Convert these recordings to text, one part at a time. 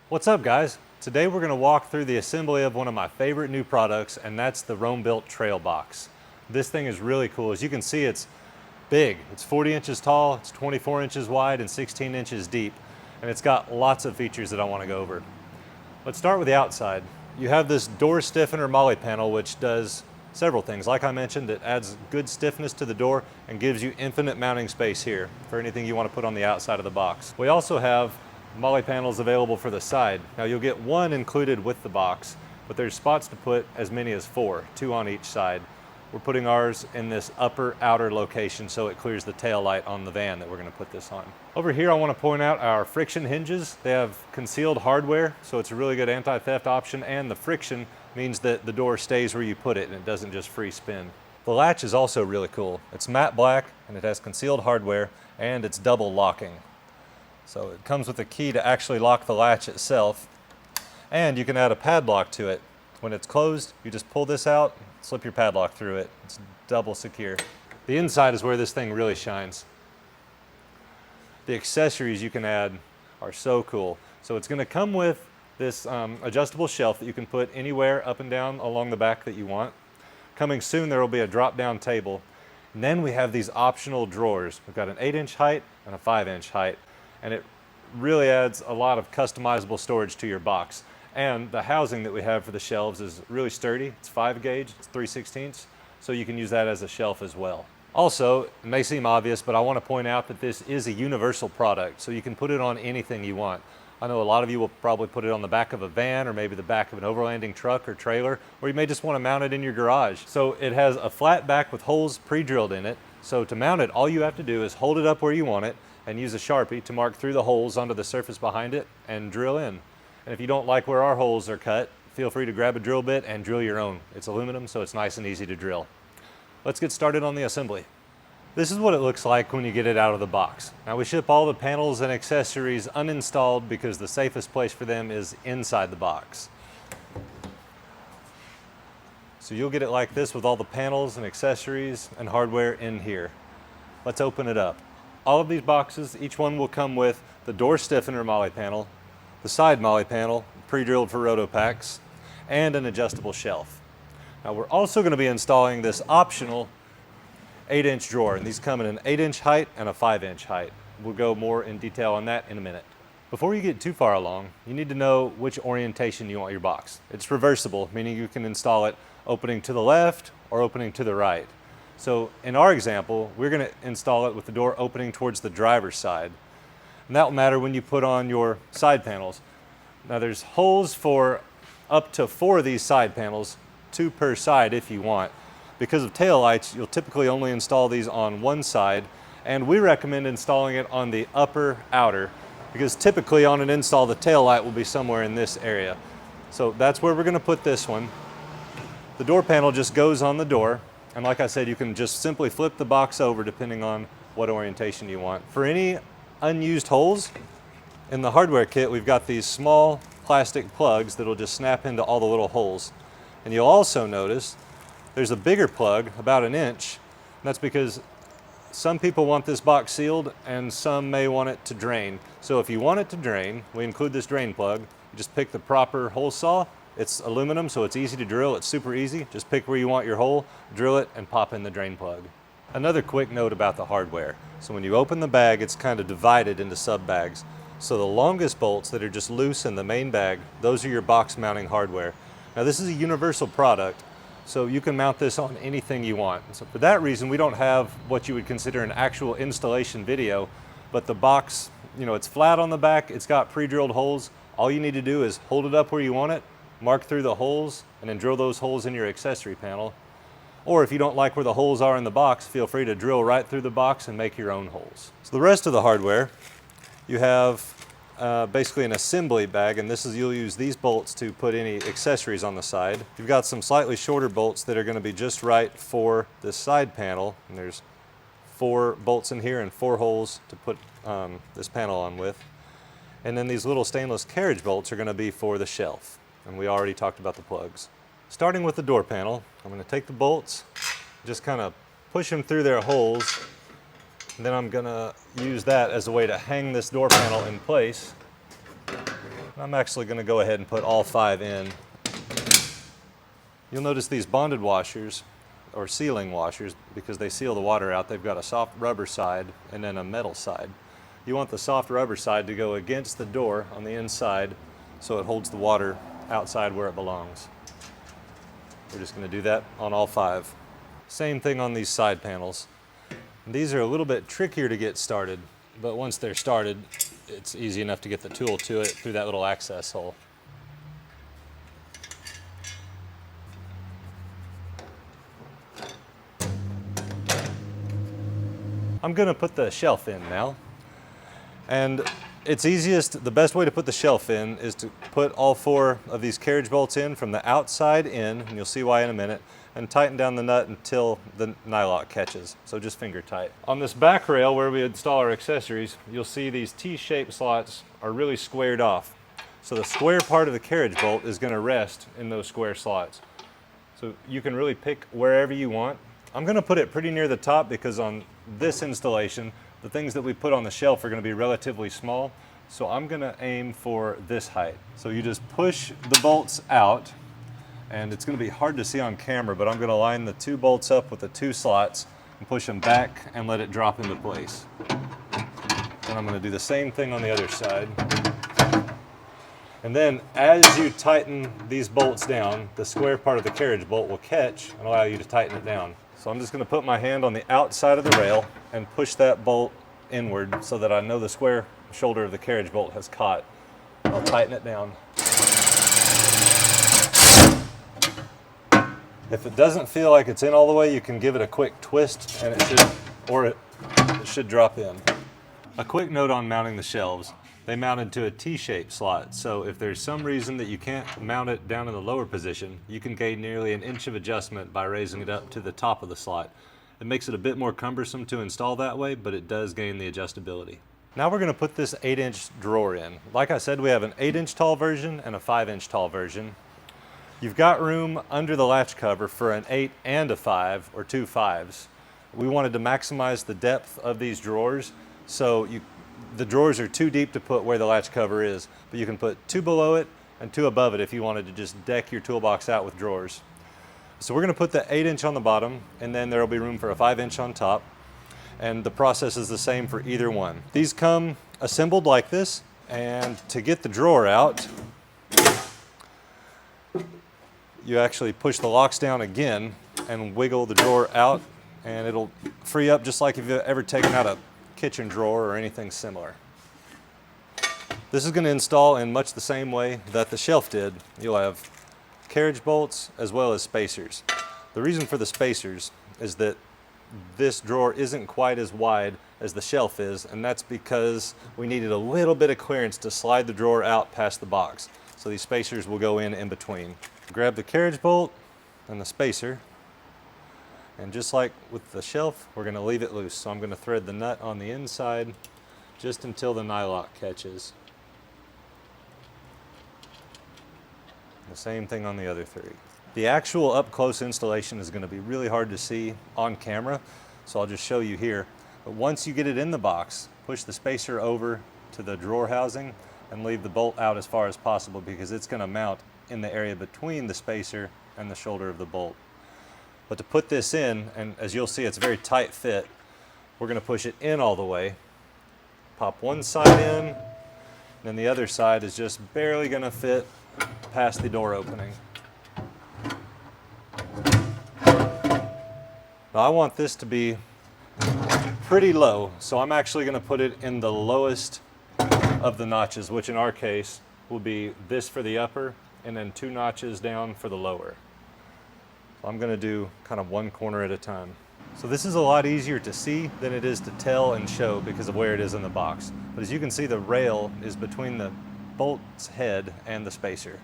What's up, guys? Today we're going to walk through the assembly of one of my favorite new products, and that's the Roambuilt Trail Box. This thing is really cool. As you can see, it's big. It's 40 inches tall, it's 24 inches wide, and 16 inches deep. And it's got lots of features that I want to go over. Let's start with the outside. You have this door stiffener MOLLE panel, which does several things. Like I mentioned, it adds good stiffness to the door and gives you infinite mounting space here for anything you want to put on the outside of the box. We also have MOLLE panels available for the side. Now you'll get one included with the box, but there's spots to put as many as four, two on each side. We're putting ours in this upper outer location so it clears the tail light on the van that we're going to put this on. Over here I want to point out our friction hinges. They have concealed hardware, so it's a really good anti-theft option, and the friction means that the door stays where you put it and it doesn't just free spin. The latch is also really cool. It's matte black and it has concealed hardware and it's double locking. So it comes with a key to actually lock the latch itself, and you can add a padlock to it. When it's closed, you just pull this out, slip your padlock through it. It's double secure. The inside is where this thing really shines. The accessories you can add are so cool. So it's going to come with this adjustable shelf that you can put anywhere up and down along the back that you want. Coming soon, there will be a drop-down table. And then we have these optional drawers. We've got an 8-inch height and a 5-inch height. And it really adds a lot of customizable storage to your box. And the housing that we have for the shelves is really sturdy. It's 5 gauge, it's 3/16, so you can use that as a shelf as well. Also, it may seem obvious, but I want to point out that this is a universal product, so you can put it on anything you want. I know a lot of you will probably put it on the back of a van or maybe the back of an overlanding truck or trailer, or you may just want to mount it in your garage. So it has a flat back with holes pre-drilled in it. So to mount it, all you have to do is hold it up where you want it and use a Sharpie to mark through the holes onto the surface behind it and drill in. And if you don't like where our holes are cut, feel free to grab a drill bit and drill your own. It's aluminum, so it's nice and easy to drill. Let's get started on the assembly. This is what it looks like when you get it out of the box. Now we ship all the panels and accessories uninstalled because the safest place for them is inside the box. So you'll get it like this with all the panels and accessories and hardware in here. Let's open it up. All of these boxes, each one will come with the door stiffener MOLLE panel, the side MOLLE panel, pre-drilled for roto packs, and an adjustable shelf. Now we're also going to be installing this optional 8-inch drawer, and these come in an 8-inch height and a 5-inch height. We'll go more in detail on that in a minute. Before you get too far along, you need to know which orientation you want your box. It's reversible, meaning you can install it opening to the left or opening to the right. So in our example, we're going to install it with the door opening towards the driver's side. And that will matter when you put on your side panels. Now there's holes for up to 4 of these side panels, 2 per side if you want. Because of tail lights, you'll typically only install these on one side, and we recommend installing it on the upper outer, because typically on an install the tail light will be somewhere in this area. So that's where we're going to put this one. The door panel just goes on the door. And like I said, you can just simply flip the box over depending on what orientation you want. For any unused holes, in the hardware kit we've got these small plastic plugs that'll just snap into all the little holes. And you'll also notice there's a bigger plug, about 1 inch, and that's because some people want this box sealed and some may want it to drain. So if you want it to drain, we include this drain plug. You just pick the proper hole saw. It's aluminum, so it's easy to drill. It's super easy. Just pick where you want your hole, drill it, and pop in the drain plug. Another quick note about the hardware. So when you open the bag, it's kind of divided into sub bags. So the longest bolts that are just loose in the main bag, those are your box mounting hardware. Now this is a universal product, so you can mount this on anything you want. So for that reason, we don't have what you would consider an actual installation video, but the box, it's flat on the back, it's got pre-drilled holes. All you need to do is hold it up where you want it, mark through the holes, and then drill those holes in your accessory panel. Or if you don't like where the holes are in the box, feel free to drill right through the box and make your own holes. So the rest of the hardware, you have basically an assembly bag, and you'll use these bolts to put any accessories on the side. You've got some slightly shorter bolts that are going to be just right for this side panel, and there's 4 bolts in here and 4 holes to put this panel on with. And then these little stainless carriage bolts are going to be for the shelf. And we already talked about the plugs. Starting with the door panel, I'm going to take the bolts, just kind of push them through their holes, and then I'm going to use that as a way to hang this door panel in place I'm actually going to go ahead and put all 5 in. You'll notice these bonded washers, or sealing washers, because they seal the water out, they've got a soft rubber side and then a metal side. You want the soft rubber side to go against the door on the inside so it holds the water outside where it belongs. We're just going to do that on all 5. Same thing on these side panels. These are a little bit trickier to get started, but once they're started, it's easy enough to get the tool to it through that little access hole. I'm going to put the shelf in now. And it's easiest, the best way to put the shelf in is to put all 4 of these carriage bolts in from the outside in, and you'll see why in a minute, and tighten down the nut until the nylock catches. So just finger tight. On this back rail where we install our accessories, you'll see these T-shaped slots are really squared off. So the square part of the carriage bolt is going to rest in those square slots. So you can really pick wherever you want. I'm going to put it pretty near the top because on this installation, the things that we put on the shelf are going to be relatively small. So I'm going to aim for this height. So you just push the bolts out, and it's going to be hard to see on camera, but I'm going to line the 2 bolts up with the 2 slots and push them back and let it drop into place. And I'm going to do the same thing on the other side. And then as you tighten these bolts down, the square part of the carriage bolt will catch and allow you to tighten it down. So I'm just going to put my hand on the outside of the rail and push that bolt inward so that I know the square shoulder of the carriage bolt has caught. I'll tighten it down. If it doesn't feel like it's in all the way, you can give it a quick twist and it should drop in. A quick note on mounting the shelves. They mounted to a T-shaped slot, so if there's some reason that you can't mount it down in the lower position, you can gain nearly an inch of adjustment by raising it up to the top of the slot. It makes it a bit more cumbersome to install that way, but it does gain the adjustability. Now we're going to put this 8-inch drawer in. Like I said, we have an 8-inch tall version and a 5-inch tall version. You've got room under the latch cover for an 8 and a 5, or 2 5s. We wanted to maximize the depth of these drawers, so the drawers are too deep to put where the latch cover is, but you can put 2 below it and 2 above it if you wanted to just deck your toolbox out with drawers. So we're going to put the 8-inch on the bottom, and then there will be room for a 5-inch on top, and the process is the same for either one. These come assembled like this, and to get the drawer out, you actually push the locks down again and wiggle the drawer out, and it'll free up just like if you've ever taken out a kitchen drawer or anything similar. This is going to install in much the same way that the shelf did. You'll have carriage bolts as well as spacers. The reason for the spacers is that this drawer isn't quite as wide as the shelf is, and that's because we needed a little bit of clearance to slide the drawer out past the box. So these spacers will go in between. Grab the carriage bolt and the spacer, and just like with the shelf, we're going to leave it loose. So I'm going to thread the nut on the inside just until the nylock catches. The same thing on the other 3. The actual up-close installation is going to be really hard to see on camera, so I'll just show you here. But once you get it in the box, push the spacer over to the drawer housing and leave the bolt out as far as possible, because it's going to mount in the area between the spacer and the shoulder of the bolt. But to put this in, and as you'll see it's a very tight fit, we're going to push it in all the way. Pop one side in, and then the other side is just barely going to fit past the door opening. Now I want this to be pretty low, so I'm actually going to put it in the lowest of the notches, which in our case will be this for the upper and then 2 notches down for the lower. So I'm going to do kind of one corner at a time. So this is a lot easier to see than it is to tell and show because of where it is in the box. But as you can see, the rail is between the bolt's head and the spacer.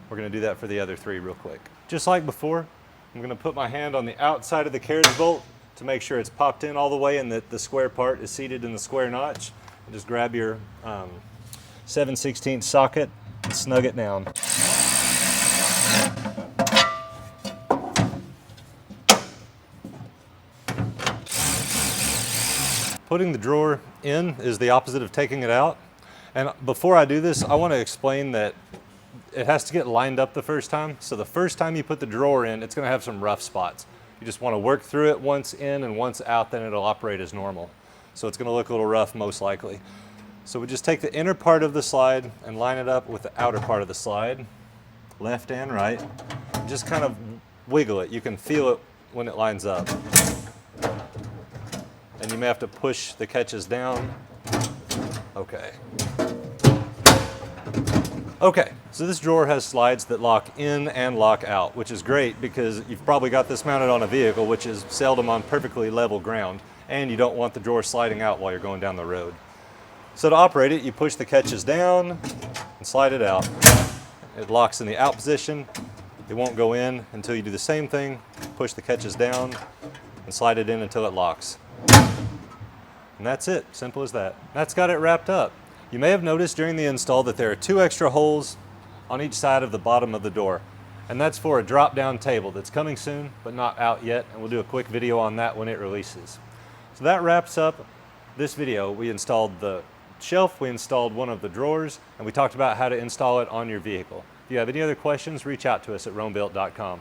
We're going to do that for the other 3 real quick. Just like before, I'm going to put my hand on the outside of the carriage bolt to make sure it's popped in all the way and that the square part is seated in the square notch. And just grab your 7/16 socket and snug it down. Putting the drawer in is the opposite of taking it out. And before I do this, I want to explain that it has to get lined up the first time. So the first time you put the drawer in, it's going to have some rough spots. You just want to work through it once in and once out, then it'll operate as normal. So it's going to look a little rough most likely. So we just take the inner part of the slide and line it up with the outer part of the slide, left and right. Just kind of wiggle it. You can feel it when it lines up. And you may have to push the catches down. Okay. Okay, so this drawer has slides that lock in and lock out, which is great because you've probably got this mounted on a vehicle, which is seldom on perfectly level ground, and you don't want the drawer sliding out while you're going down the road. So to operate it, you push the catches down and slide it out. It locks in the out position. It won't go in until you do the same thing, push the catches down and slide it in until it locks. And that's it, simple as that. That's got it wrapped up. You may have noticed during the install that there are 2 extra holes on each side of the bottom of the door. And that's for a drop-down table that's coming soon, but not out yet, and we'll do a quick video on that when it releases. So that wraps up this video. We installed the shelf, we installed one of the drawers, and we talked about how to install it on your vehicle. If you have any other questions, reach out to us at roambuilt.com.